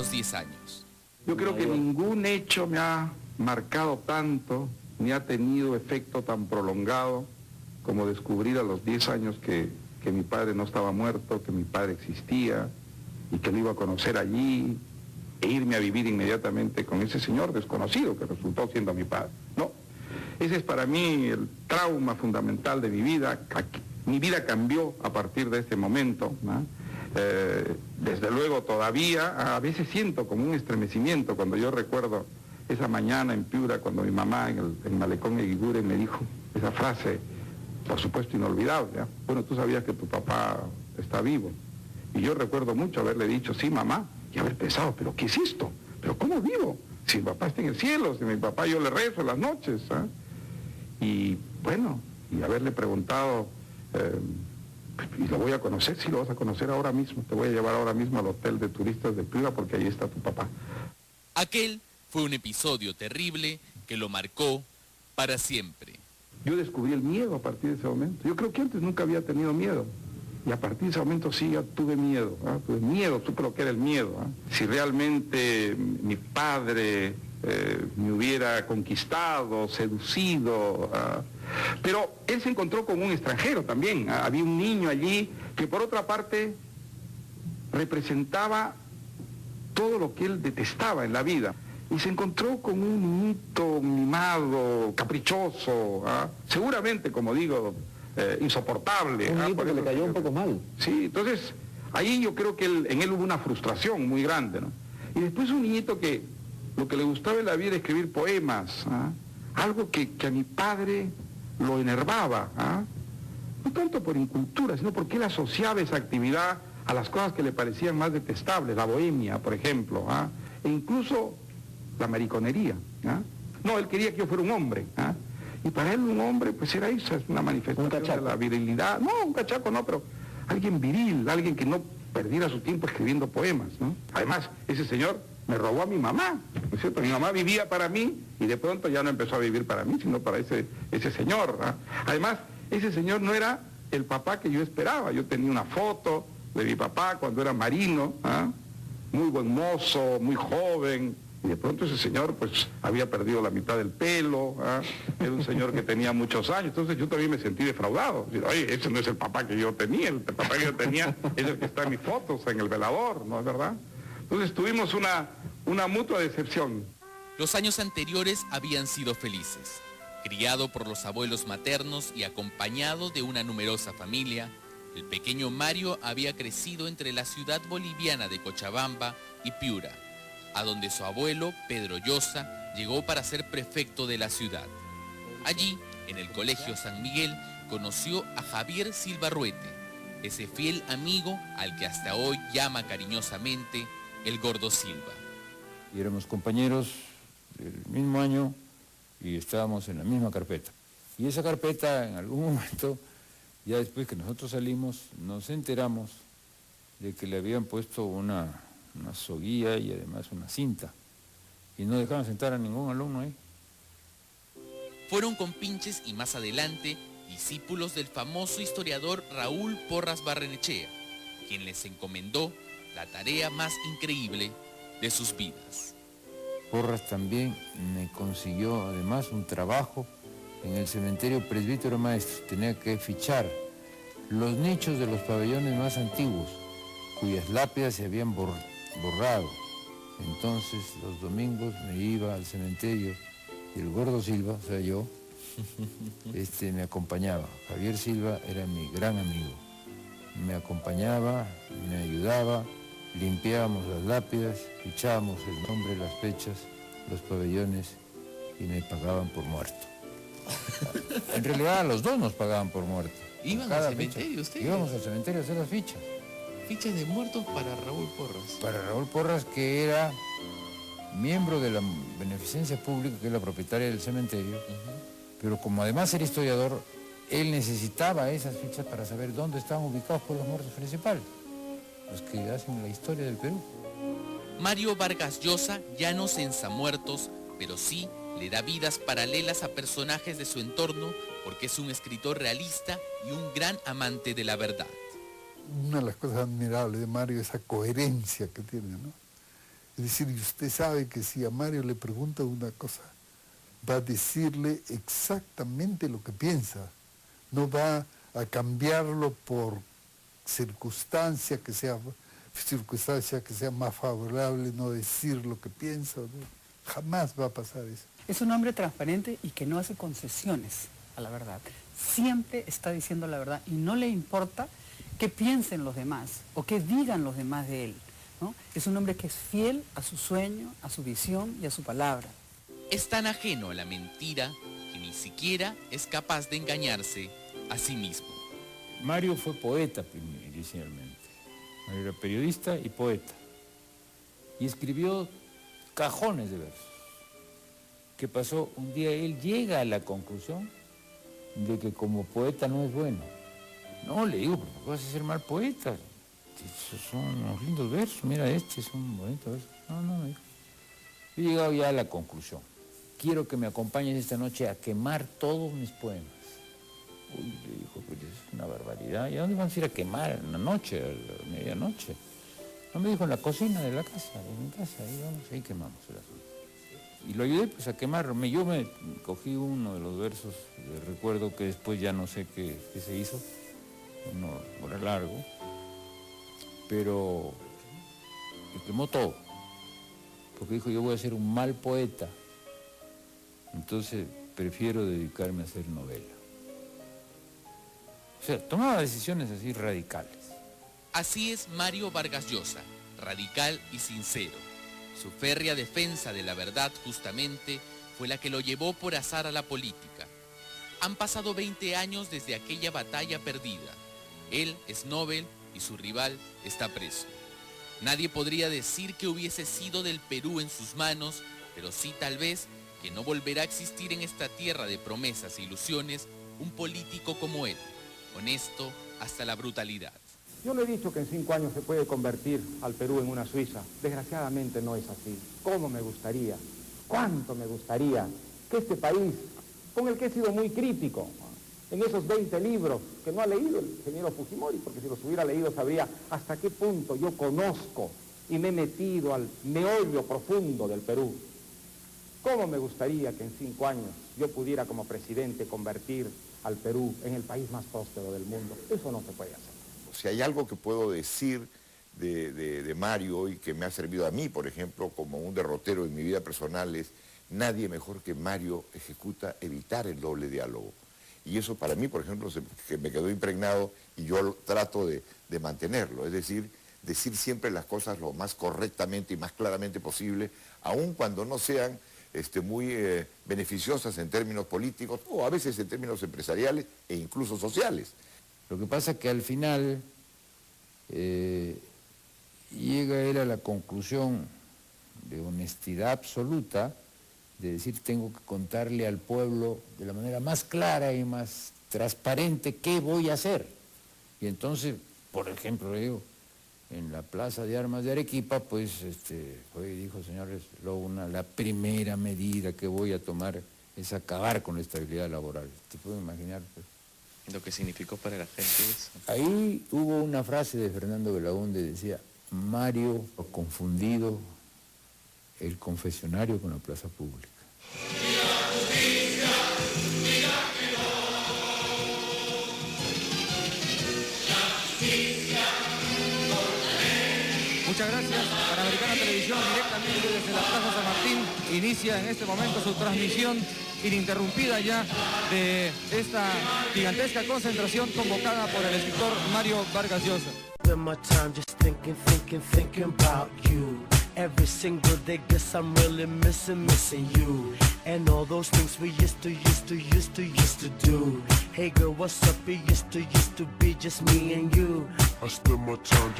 los 10 años. Yo creo que ningún hecho me ha marcado tanto, ni ha tenido efecto tan prolongado como descubrir a los 10 años que mi padre no estaba muerto, que mi padre existía y que lo iba a conocer allí e irme a vivir inmediatamente con ese señor desconocido que resultó siendo mi padre, ¿no? Ese es para mí el trauma fundamental de mi vida. Mi vida cambió a partir de ese momento, ¿no? Desde luego todavía a veces siento como un estremecimiento cuando yo recuerdo esa mañana en Piura cuando mi mamá en el malecón Eguiguren me dijo esa frase, por supuesto inolvidable, ¿eh? Bueno, tú sabías que tu papá está vivo. Y yo recuerdo mucho haberle dicho, sí, mamá, y haber pensado, pero ¿qué es esto? ¿Pero cómo vivo? Si mi papá está en el cielo, si mi papá yo le rezo en las noches, ¿eh? Y bueno, y haberle preguntado, y lo voy a conocer, sí lo vas a conocer ahora mismo, te voy a llevar ahora mismo al hotel de turistas de Piura porque ahí está tu papá. Aquel fue un episodio terrible que lo marcó para siempre. Yo descubrí el miedo a partir de ese momento. Yo creo que antes nunca había tenido miedo. Y a partir de ese momento sí ya tuve miedo. ¿Eh? Tuve miedo, supe lo que era el miedo. ¿Eh? Si realmente mi padre me hubiera conquistado, seducido. Pero él se encontró con un extranjero también. Había un niño allí que por otra parte representaba todo lo que él detestaba en la vida. Y se encontró con un niñito mimado, caprichoso, seguramente, como digo, insoportable. Un niñito que le cayó un poco mal. Sí, entonces ahí yo creo que en él hubo una frustración muy grande, ¿no? Y después un niñito que lo que le gustaba en la vida era escribir poemas, algo que a mi padre lo enervaba, no tanto por incultura, sino porque él asociaba esa actividad a las cosas que le parecían más detestables, la bohemia, por ejemplo, e incluso la mariconería. No, él quería que yo fuera un hombre. Y para él un hombre, pues era eso, es una manifestación de la virilidad. No, un cachaco no, pero alguien viril, alguien que no perdiera su tiempo escribiendo poemas, ¿no? Además, ese señor me robó a mi mamá, ¿no es cierto? Mi mamá vivía para mí y de pronto ya no empezó a vivir para mí, sino para ese señor. Además, ese señor no era el papá que yo esperaba. Yo tenía una foto de mi papá cuando era marino, muy buen mozo, muy joven. Y de pronto ese señor pues había perdido la mitad del pelo, era un señor que tenía muchos años, entonces yo también me sentí defraudado. Oye, ese no es el papá que yo tenía, el papá que yo tenía es el que está en mis fotos, en el velador, ¿no es verdad? Entonces tuvimos una mutua decepción. Los años anteriores habían sido felices. Criado por los abuelos maternos y acompañado de una numerosa familia, el pequeño Mario había crecido entre la ciudad boliviana de Cochabamba y Piura, a donde su abuelo, Pedro Llosa, llegó para ser prefecto de la ciudad. Allí, en el Colegio San Miguel, conoció a Javier Silva Ruete, ese fiel amigo al que hasta hoy llama cariñosamente el Gordo Silva. Y éramos compañeros del mismo año y estábamos en la misma carpeta. Y esa carpeta, en algún momento, ya después que nosotros salimos, nos enteramos de que le habían puesto una soguilla y además una cinta, y no dejaban sentar a ningún alumno ahí. Fueron compinches y más adelante discípulos del famoso historiador Raúl Porras Barrenechea, quien les encomendó la tarea más increíble de sus vidas. Porras también me consiguió además un trabajo en el cementerio Presbítero Maestro. Tenía que fichar los nichos de los pabellones más antiguos, cuyas lápidas se habían borrado. Entonces los domingos me iba al cementerio y el Gordo Silva, o sea yo, me acompañaba. Javier Silva era mi gran amigo. Me acompañaba, me ayudaba, limpiábamos las lápidas, fichábamos el nombre, las fechas, los pabellones y me pagaban por muerto. En realidad los dos nos pagaban por muerto. ¿Iban al cementerio ustedes? Íbamos al cementerio a hacer las fichas. Fichas de muertos para Raúl Porras. Para Raúl Porras, que era miembro de la Beneficencia Pública, que es la propietaria del cementerio, pero como además era historiador, él necesitaba esas fichas para saber dónde estaban ubicados por los muertos principales, los que hacen la historia del Perú. Mario Vargas Llosa ya no censa muertos, pero sí le da vidas paralelas a personajes de su entorno porque es un escritor realista y un gran amante de la verdad. Una de las cosas admirables de Mario es esa coherencia que tiene, ¿no? Es decir, y usted sabe que si a Mario le pregunta una cosa, va a decirle exactamente lo que piensa. No va a cambiarlo por circunstancia que sea más favorable, no decir lo que piensa. ¿No? Jamás va a pasar eso. Es un hombre transparente y que no hace concesiones a la verdad. Siempre está diciendo la verdad y no le importa qué piensen los demás o qué digan los demás de él, ¿no? Es un hombre que es fiel a su sueño, a su visión y a su palabra. Es tan ajeno a la mentira que ni siquiera es capaz de engañarse a sí mismo. Mario fue poeta inicialmente. Mario era periodista y poeta. Y escribió cajones de versos. ¿Qué pasó? Un día él llega a la conclusión de que como poeta no es bueno. No, le digo, ¿por qué vas a ser mal poeta? Esos son unos lindos versos, mira, este es un bonito verso. No, yo he llegado ya a la conclusión. Quiero que me acompañes esta noche a quemar todos mis poemas. Uy, le dijo, pues es una barbaridad. ¿Y a dónde vamos a ir a quemar? En la noche, a la medianoche. No, me dijo, en la cocina de la casa, de mi casa, ahí vamos, ahí quemamos el asunto. Y lo ayudé pues a quemarme. Yo me cogí uno de los versos, recuerdo que después ya no sé qué se hizo, uno por el largo, pero me quemó todo, porque dijo, yo voy a ser un mal poeta, entonces prefiero dedicarme a hacer novela. O sea, tomaba decisiones así radicales. Así es Mario Vargas Llosa, radical y sincero. Su férrea defensa de la verdad justamente fue la que lo llevó por azar a la política. Han pasado 20 años desde aquella batalla perdida. Él es Nobel y su rival está preso. Nadie podría decir que hubiese sido del Perú en sus manos, pero sí tal vez que no volverá a existir en esta tierra de promesas e ilusiones un político como él, honesto hasta la brutalidad. Yo no he dicho que en 5 años se puede convertir al Perú en una Suiza. Desgraciadamente no es así. ¿Cómo me gustaría? ¿Cuánto me gustaría que este país, con el que he sido muy crítico, en esos 20 libros que no ha leído el ingeniero Fujimori, porque si los hubiera leído sabría hasta qué punto yo conozco y me he metido al meollo profundo del Perú? ¿Cómo me gustaría que en 5 años yo pudiera como presidente convertir al Perú en el país más próspero del mundo? Eso no se puede hacer. Si hay algo que puedo decir de Mario y que me ha servido a mí, por ejemplo, como un derrotero en mi vida personal, es nadie mejor que Mario ejecuta evitar el doble diálogo. Y eso para mí, por ejemplo, que me quedó impregnado y yo trato de mantenerlo. Es decir, decir siempre las cosas lo más correctamente y más claramente posible, aun cuando no sean muy beneficiosas en términos políticos o a veces en términos empresariales e incluso sociales. Lo que pasa es que al final llega él a la conclusión de honestidad absoluta, de decir, tengo que contarle al pueblo de la manera más clara y más transparente qué voy a hacer. Y entonces, por ejemplo, le digo, en la Plaza de Armas de Arequipa, pues fue y dijo, señores, la primera medida que voy a tomar es acabar con la estabilidad laboral. ¿Te puedo imaginar? Pues? Lo que significó para la gente eso. Ahí hubo una frase de Fernando Belaúnde, decía, Mario ha confundido el confesionario con la plaza pública. Muchas gracias. Panamericana Televisión, directamente desde la Plaza San Martín, inicia en este momento su transmisión ininterrumpida ya de esta gigantesca concentración convocada por el escritor Mario Vargas Llosa. Every single day, guess I'm really missing you. And all those things we used to do. Hey girl, what's up? It used to be just me and you. I spend my time just